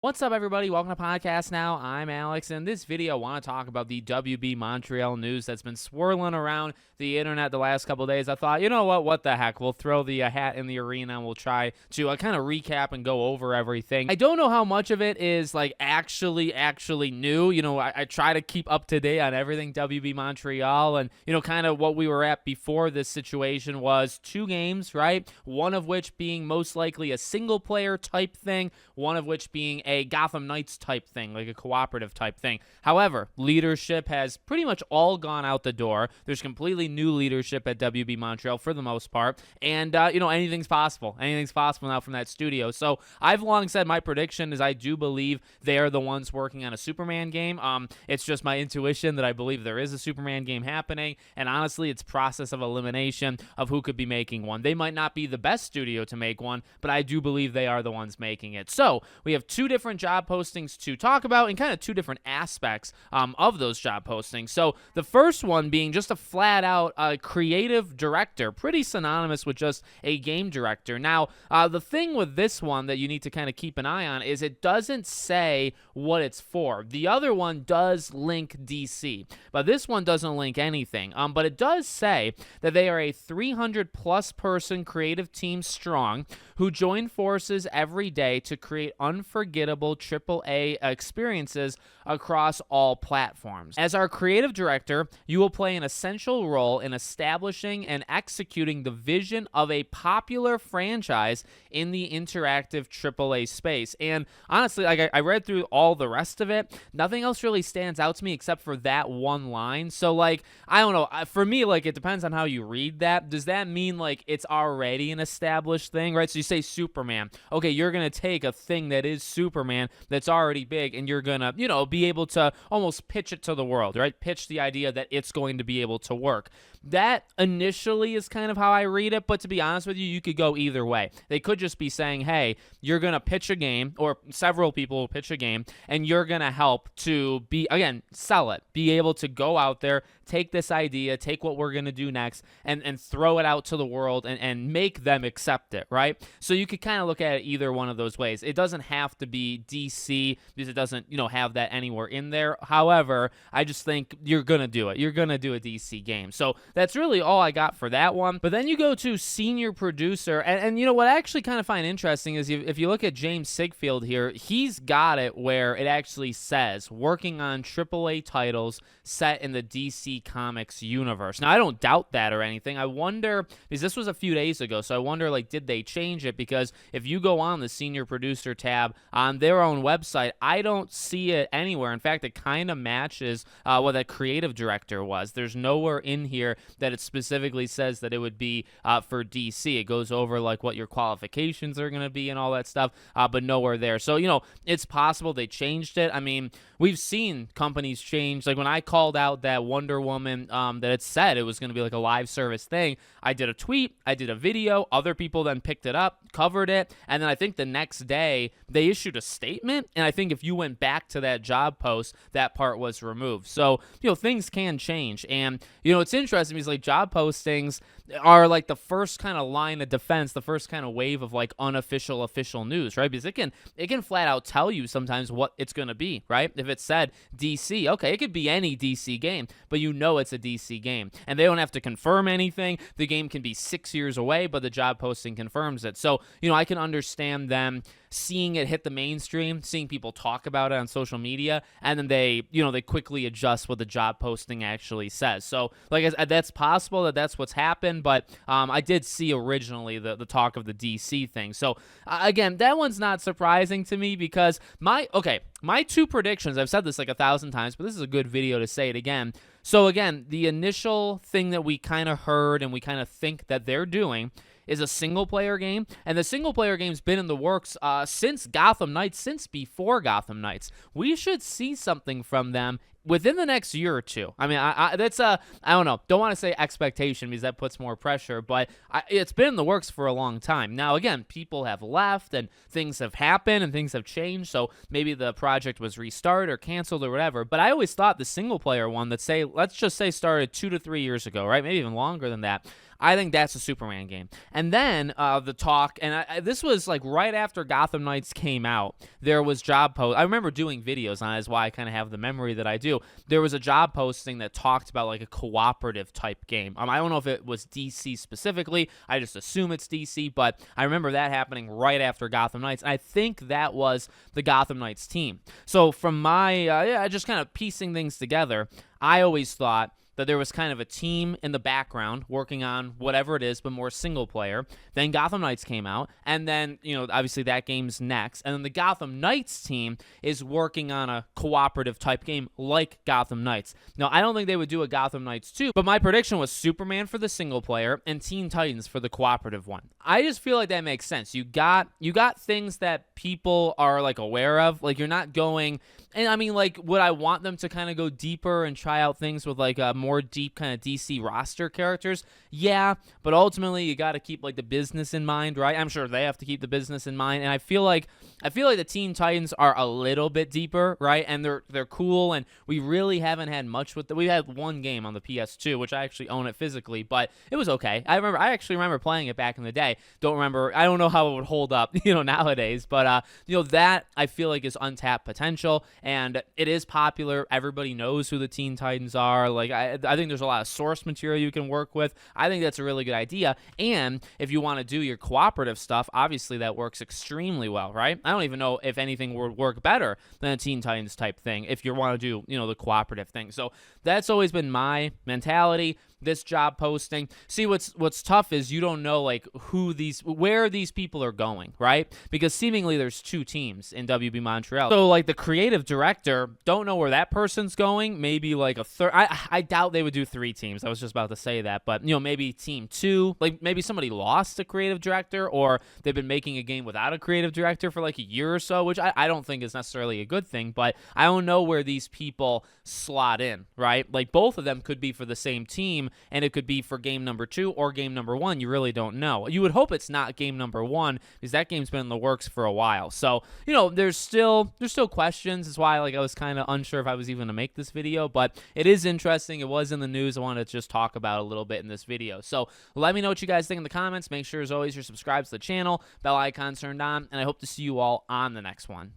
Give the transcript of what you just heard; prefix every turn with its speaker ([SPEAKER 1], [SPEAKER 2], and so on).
[SPEAKER 1] What's up, everybody? Welcome to Podcast Now. I'm Alex. In this video, I want to talk about the WB Montreal news that's been swirling around the internet the last couple of days. I thought, you know what the heck? We'll throw the hat in the arena and we'll try to kind of recap and go over everything. I don't know how much of it is like actually new. I try to keep up to date on everything WB Montreal, and kind of what we were at before this situation was 2 games, right? One of which being most likely a single player type thing, one of which being a Gotham Knights type thing, like a cooperative type thing. However, leadership has pretty much all gone out the door. There's completely new leadership at WB Montreal for the most part, and anything's possible. Anything's possible now from that studio. So I've long said my prediction is I do believe they are the ones working on a Superman game. It's just my intuition that I believe there is a Superman game happening, and honestly, it's process of elimination of who could be making one. They might not be the best studio to make one, but I do believe they are the ones making it. So we have 2 different job postings to talk about and kind of 2 different aspects of those job postings. So the first one being just a flat out creative director, pretty synonymous with just a game director. Now, the thing with this one that you need to kind of keep an eye on is it doesn't say what it's for. The other one does link DC, but this one doesn't link anything. But it does say that they are a 300 plus person creative team strong who join forces every day to create unforgettable AAA experiences across all platforms. As our creative director, you will play an essential role in establishing and executing the vision of a popular franchise in the interactive AAA space. And honestly, I read through all the rest of it. Nothing else really stands out to me except for that one line. So, I don't know. For me, it depends on how you read that. Does that mean, it's already an established thing, right? So you say Superman. Okay, you're going to take a thing that is Superman that's already big, and you're going to, be able to almost pitch it to the world, right? Pitch the idea that it's going to be able to work. That initially is kind of how I read it, but to be honest with you, you could go either way. They could just be saying, hey, you're going to pitch a game, or several people will pitch a game, and you're going to help to sell it, be able to go out there, take this idea, take what we're going to do next, and throw it out to the world and make them accept it, right? So you could kind of look at it either one of those ways. It doesn't have to be DC because it doesn't, have that anywhere in there. However, I just think you're going to do it. You're going to do a DC game. So that's really all I got for that one. But then you go to senior producer, and what I actually kind of find interesting is if you look at James Sigfield here, he's got it where it actually says working on AAA titles set in the DC Comics universe. Now, I don't doubt that or anything. I wonder, because this was a few days ago, so I wonder, did they change it? Because if you go on the senior producer tab on their own website, I don't see it anywhere. In fact, it kind of matches what a creative director was. There's nowhere in here that it specifically says that it would be for DC. It goes over what your qualifications are going to be and all that stuff, but nowhere there. So, it's possible they changed it. I mean, we've seen companies change. When I called out that Wonder Woman, that it said it was going to be a live service thing, I did a tweet, I did a video, other people then picked it up, covered it, and then I think the next day they issued a statement, and I think if you went back to that job post, that part was removed. So, things can change, and, it's interesting because, job postings are, the first kind of line of defense, the first kind of wave of, unofficial, official news, right? Because it can flat out tell you sometimes what it's going to be, right? If it said DC, okay, it could be any DC game, but it's a DC game, and they don't have to confirm anything. The game can be 6 years away, but the job posting confirms it. So, I can understand them seeing it hit the mainstream, seeing people talk about it on social media, and then they quickly adjust what the job posting actually says. So, that's possible that's what's happened, but I did see originally the talk of the DC thing. So, again, that one's not surprising to me because my 2 predictions, I've said this 1,000 times, but this is a good video to say it again. So, again, the initial thing that we kind of heard and we kind of think that they're doing is a single-player game, and the single-player game's been in the works since Gotham Knights, since before Gotham Knights. We should see something from them within the next year or two. I mean, that's I don't know. Don't want to say expectation because that puts more pressure, but it's been in the works for a long time. Now, again, people have left and things have happened and things have changed, so maybe the project was restarted or canceled or whatever. But I always thought the single player one that let's just say started 2 to 3 years ago, right? Maybe even longer than that. I think that's a Superman game. And then the talk, and this was like right after Gotham Knights came out, there was job post. I remember doing videos on it, is why I kind of have the memory that I do. There was a job posting that talked about like a cooperative type game. I don't know if it was DC specifically. I just assume it's DC, but I remember that happening right after Gotham Knights. I think that was the Gotham Knights team. So from my just kind of piecing things together, I always thought that there was kind of a team in the background working on whatever it is, but more single player. Then Gotham Knights came out, and then, obviously that game's next. And then the Gotham Knights team is working on a cooperative type game like Gotham Knights. Now, I don't think they would do a Gotham Knights 2, but my prediction was Superman for the single player and Teen Titans for the cooperative one. I just feel like that makes sense. You got things that people are like aware of. Like, you're not going, and I mean, like, would I want them to kind of go deeper and try out things with like a more deep kind of DC roster characters? Yeah, but ultimately you got to keep like the business in mind, right? I'm sure they have to keep the business in mind, and I feel like the Teen Titans are a little bit deeper, right? And they're cool, and we really haven't had much with them. We had one game on the PS2, which I actually own it physically, but it was okay. I actually remember playing it back in the day. I don't know how it would hold up, nowadays, but that I feel like is untapped potential, and it is popular. Everybody knows who the Teen Titans are. Like, I think there's a lot of source material you can work with. I think that's a really good idea. And if you want to do your cooperative stuff, obviously that works extremely well, right? I don't even know if anything would work better than a Teen Titans type thing if you want to do, the cooperative thing. So that's always been my mentality. This job posting. See, what's tough is you don't know like where these people are going, right? Because seemingly there's two teams in WB Montreal. So like the creative director, don't know where that person's going. Maybe like a third. I doubt they would do 3 teams. I was just about to say that, but maybe team 2. Like maybe somebody lost a creative director, or they've been making a game without a creative director for like a year or so, which I don't think is necessarily a good thing. But I don't know where these people slot in, right? Like both of them could be for the same team, and it could be for game number 2 or game number 1. You really don't know. You would hope it's not game number 1 because that game's been in the works for a while. So, there's still questions. That's why I was kind of unsure if I was even going to make this video, but it is interesting. It was in the news. I wanted to just talk about it a little bit in this video. So let me know what you guys think in the comments. Make sure, as always, you're subscribed to the channel, bell icon turned on, and I hope to see you all on the next one.